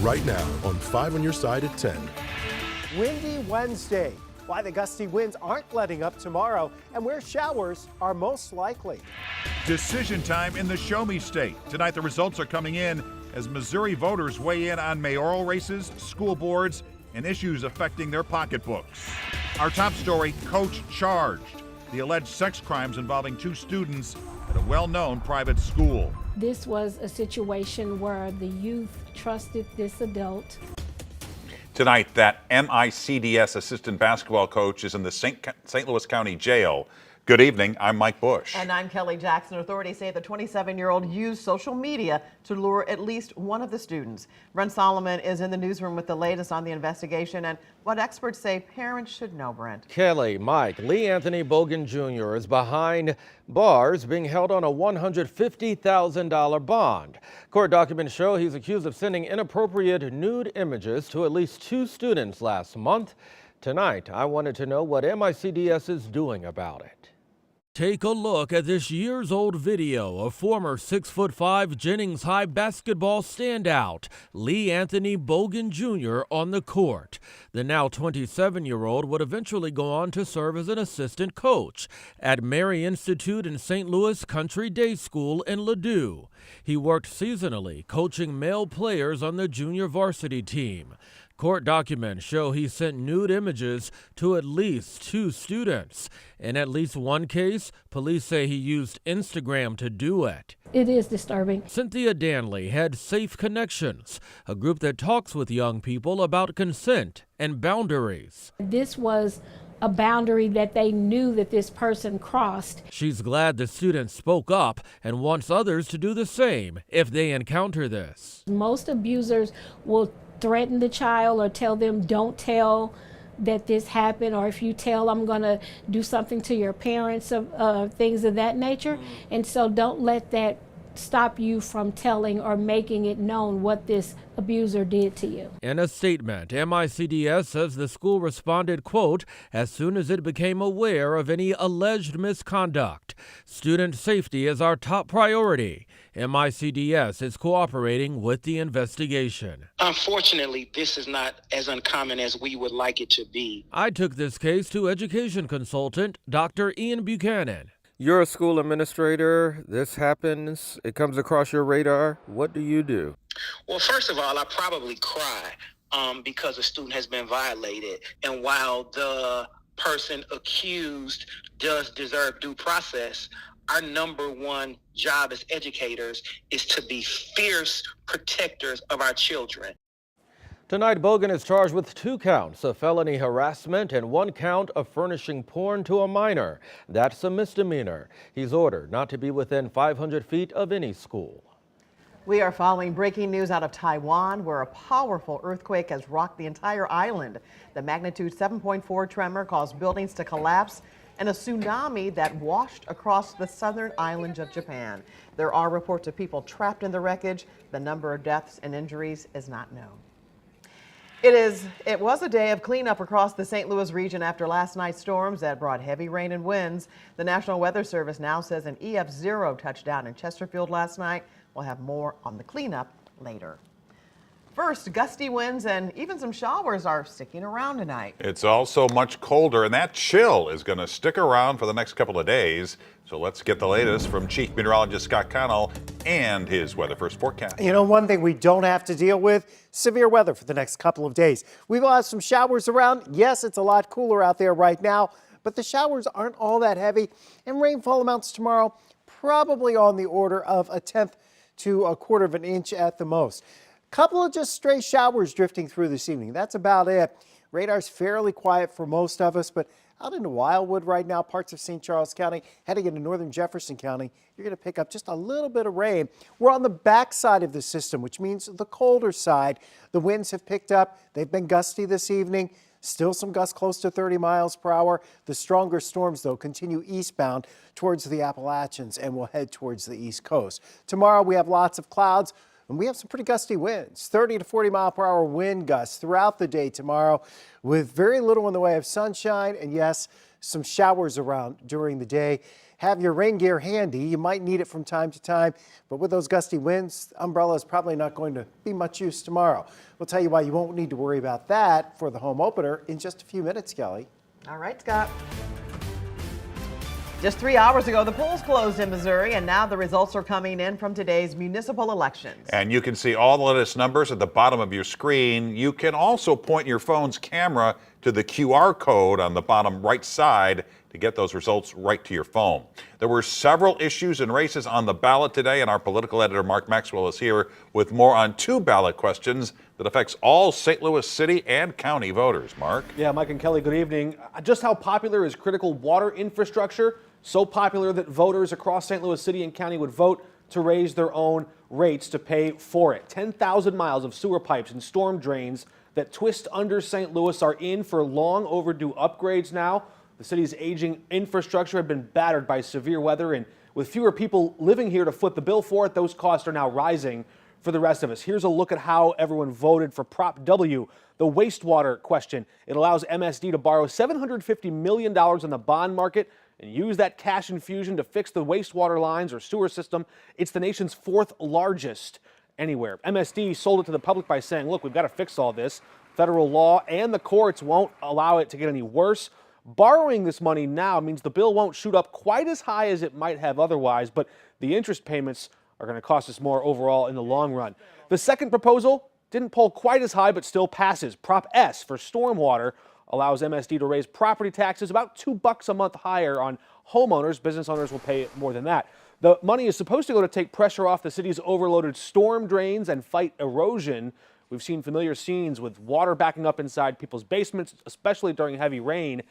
right now on 5 on your side at 10. Windy Wednesday. Why the gusty winds aren't letting up tomorrow and where showers are most likely. Decision time in the Show Me State. Tonight the results are coming in as Missouri voters weigh in on mayoral races, school boards, and issues affecting their pocketbooks. Our top story, coach charged. The alleged sex crimes involving 2 students at a well-known private school. This was a situation where the youth trusted this adult. Tonight, that MICDS assistant basketball coach is in the St. Louis County Jail. Good evening, I'm Mike Bush. And I'm Kelly Jackson. Authorities say the 27-year-old used social media to lure at least one of the students. Brent Solomon is in the newsroom with the latest on the investigation and what experts say parents should know, Brent. Kelly, Mike, Lee Anthony Bogan Jr. is behind bars being held on a $150,000 bond. Court documents show he's accused of sending inappropriate nude images to at least 2 students last month. Tonight, I wanted to know what MICDS is doing about it. Take a look at this years-old video of former 6'5" Jennings High basketball standout Lee Anthony Bogan Jr. on the court. The now 27-year-old would eventually go on to serve as an assistant coach at Mary Institute in St. Louis Country Day School in Ladue. He worked seasonally, coaching male players on the junior varsity team. Court documents show he sent nude images to at least 2 students. In at least one case, police say he used Instagram to do it. It is disturbing. Cynthia Danley had Safe Connections, a group that talks with young people about consent and boundaries. This was a boundary that they knew that this person crossed. She's glad the students spoke up and wants others to do the same if they encounter this. Most abusers will threaten the child or tell them don't tell that this happened, or if you tell, I'm going to do something to your parents, things of that nature. And so don't let that stop you from telling or making it known what this abuser did to you. In a statement, MICDS says the school responded, quote, as soon as it became aware of any alleged misconduct. Student safety is our top priority. MICDS is cooperating with the investigation. Unfortunately, this is not as uncommon as we would like it to be. I took this case to education consultant Dr. Ian Buchanan. You're a school administrator. This happens. It comes across your radar. What do you do? Well, first of all, I probably cry because a student has been violated. And while the person accused does deserve due process, our number one job as educators is to be fierce protectors of our children. Tonight, Bogan is charged with 2 counts of felony harassment and 1 count of furnishing porn to a minor. That's a misdemeanor. He's ordered not to be within 500 feet of any school. We are following breaking news out of Taiwan, where a powerful earthquake has rocked the entire island. The magnitude 7.4 tremor caused buildings to collapse and a tsunami that washed across the southern island of Japan. There are reports of people trapped in the wreckage. The number of deaths and injuries is not known. It was a day of cleanup across the St. Louis region after last night's storms that brought heavy rain and winds. The National Weather Service now says an EF0 touched down in Chesterfield last night. We'll have more on the cleanup later. First, gusty winds and even some showers are sticking around tonight. It's also much colder, and that chill is going to stick around for the next couple of days. So let's get the latest from Chief Meteorologist Scott Connell and his Weather First forecast. You know, one thing we don't have to deal with, severe weather for the next couple of days. We will have some showers around. Yes, it's a lot cooler out there right now, but the showers aren't all that heavy. And rainfall amounts tomorrow, probably on the order of 1/10 to 1/4 of an inch at the most. Couple of just stray showers drifting through this evening. That's about it. Radar's fairly quiet for most of us, but out into Wildwood right now, parts of St. Charles County, heading into northern Jefferson County, you're going to pick up just a little bit of rain. We're on the back side of the system, which means the colder side. The winds have picked up. They've been gusty this evening. Still some gusts close to 30 miles per hour. The stronger storms, though, continue eastbound towards the Appalachians and will head towards the East Coast. Tomorrow, we have lots of clouds. And we have some pretty gusty winds, 30 to 40 mile per hour wind gusts throughout the day tomorrow with very little in the way of sunshine and, yes, some showers around during the day. have your rain gear handy. You might need it from time to time, but with those gusty winds, the umbrella is probably not going to be much use tomorrow. We'll tell you why you won't need to worry about that for the home opener in just a few minutes, Kelly. All right, Scott. Just 3 hours ago, the polls closed in Missouri, and now the results are coming in from today's municipal elections. And you can see all the latest numbers at the bottom of your screen. You can also point your phone's camera to the QR code on the bottom right side to get those results right to your phone. There were several issues and races on the ballot today, and our political editor Mark Maxwell is here with more on two ballot questions that affects all St. Louis City and county voters. Mark? Yeah, Mike and Kelly, good evening. Just how popular is critical water infrastructure? So popular that voters across St. Louis City and County would vote to raise their own rates to pay for it. 10,000 miles of sewer pipes and storm drains that twist under St. Louis are in for long overdue upgrades now. The city's aging infrastructure had been battered by severe weather, and with fewer people living here to foot the bill for it, those costs are now rising for the rest of us. Here's a look at how everyone voted for Prop W, the wastewater question. It allows MSD to borrow $750 million in the bond market and use that cash infusion to fix the wastewater lines or sewer system. It's the nation's fourth largest anywhere. MSD sold it to the public by saying, look, we've got to fix all this. Federal law and the courts won't allow it to get any worse. Borrowing this money now means the bill won't shoot up quite as high as it might have otherwise, but the interest payments are going to cost us more overall in the long run. The second proposal didn't poll quite as high, but still passes. Prop S for stormwater allows MSD to raise property taxes about $2 a month higher on homeowners. Business owners will pay more than that. The money is supposed to go to take pressure off the city's overloaded storm drains and fight erosion. We've seen familiar scenes with water backing up inside people's basements, especially during heavy rain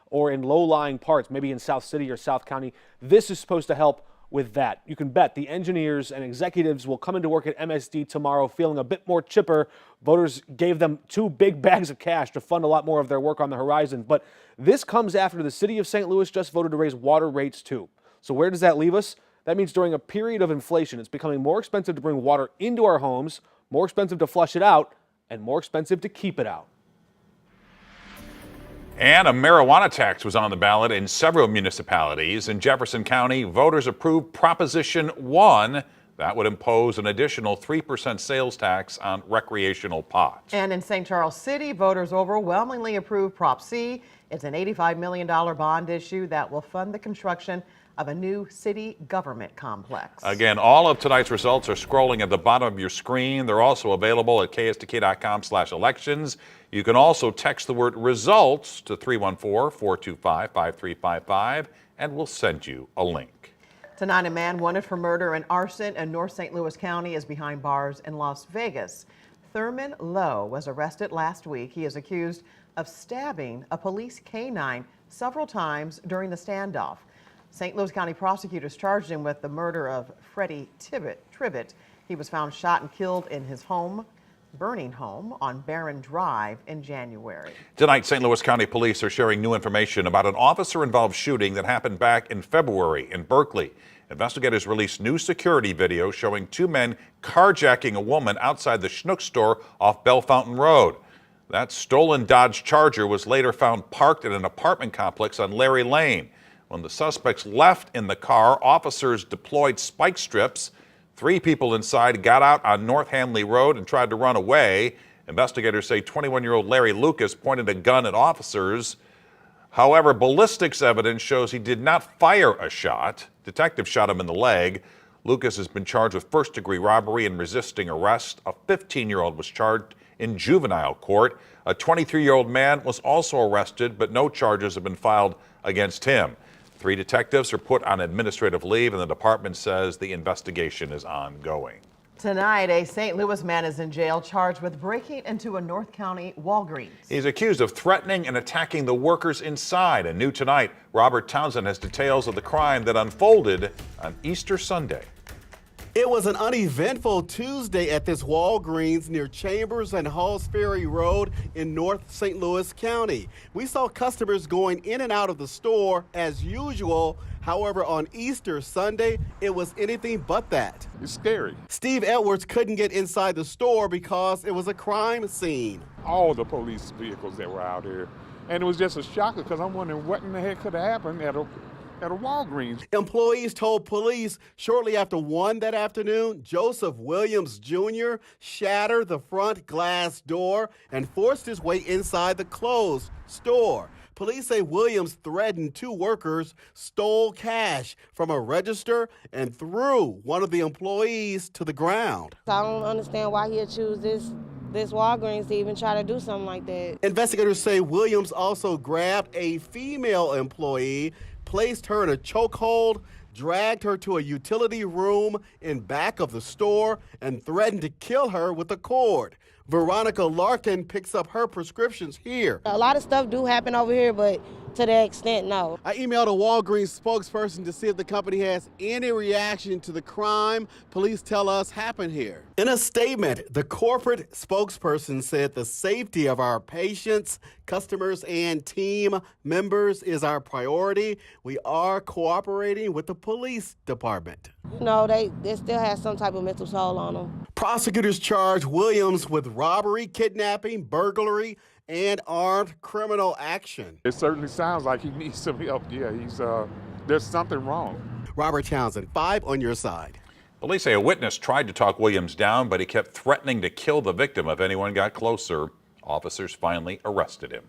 or in low-lying parts, maybe in South City or South County. This is supposed to help with that. You can bet the engineers and executives will come into work at MSD tomorrow feeling a bit more chipper. Voters gave them 2 big bags of cash to fund a lot more of their work on the horizon. But this comes after the city of St. Louis just voted to raise water rates too. So where does that leave us? That means during a period of inflation, it's becoming more expensive to bring water into our homes, more expensive to flush it out, and more expensive to keep it out. And a marijuana tax was on the ballot in several municipalities. In Jefferson County, voters approved Proposition 1. That would impose an additional 3% sales tax on recreational pot. And in St. Charles City, voters overwhelmingly approved Prop C. It's an $85 million bond issue that will fund the construction of a new city government complex. Again, all of tonight's results are scrolling at the bottom of your screen. They're also available at ksdk.com/elections. You can also text the word results to 314-425-5355, and we'll send you a link. Tonight, a man wanted for murder and arson in North St. Louis County is behind bars in Las Vegas. Thurman Lowe was arrested last week. He is accused of stabbing a police canine several times during the standoff. St. Louis County prosecutors charged him with the murder of Freddie Tribbett. He was found shot and killed in his burning home on Barron Drive in January. Tonight, St. Louis County Police are sharing new information about an officer-involved shooting that happened back in February in Berkeley. Investigators released new security video showing 2 men carjacking a woman outside the Schnuck store off Bell Fountain Road. That stolen Dodge Charger was later found parked in an apartment complex on Larry Lane. When the suspects left in the car, officers deployed spike strips. 3 people inside got out on North Hanley Road and tried to run away. Investigators say 21-year-old Larry Lucas pointed a gun at officers. However, ballistics evidence shows he did not fire a shot. Detectives shot him in the leg. Lucas has been charged with first-degree robbery and resisting arrest. A 15-year-old was charged in juvenile court. A 23-year-old man was also arrested, but no charges have been filed against him. 3 detectives are put on administrative leave, and the department says the investigation is ongoing. Tonight, a St. Louis man is in jail charged with breaking into a North County Walgreens. He's accused of threatening and attacking the workers inside. And new tonight, Robert Townsend has details of the crime that unfolded on Easter Sunday. It was an uneventful Tuesday at this Walgreens near Chambers and Halls Ferry Road in North St. Louis County. We saw customers going in and out of the store as usual. However, on Easter Sunday, it was anything but that. It's scary. Steve Edwards couldn't get inside the store because it was a crime scene. All the police vehicles that were out here. And it was just a shocker because I'm wondering what in the heck could have happened at at a Walgreens. Employees told police shortly after 1 that afternoon, Joseph Williams Jr. shattered the front glass door and forced his way inside the closed store. Police say Williams threatened 2 workers, stole cash from a register, and threw one of the employees to the ground. I don't understand why he'd choose this Walgreens to even try to do something like that. Investigators say Williams also grabbed a female employee, placed her in a chokehold, dragged her to a utility room in back of the store, and threatened to kill her with a cord. Veronica Larkin picks up her prescriptions here. A lot of stuff do happen over here, but to that extent, no. I emailed a Walgreens spokesperson to see if the company has any reaction to the crime police tell us happened here. In a statement, the corporate spokesperson said the safety of our patients, customers, and team members is our priority. We are cooperating with the police department. No, they still have some type of mental toll on them. Prosecutors charged Williams with robbery, kidnapping, burglary, and armed criminal action. It certainly sounds like he needs some help. Yeah, there's something wrong. Robert Townsend, 5 on your side. Police say a witness tried to talk Williams down, but he kept threatening to kill the victim if anyone got closer. Officers finally arrested him.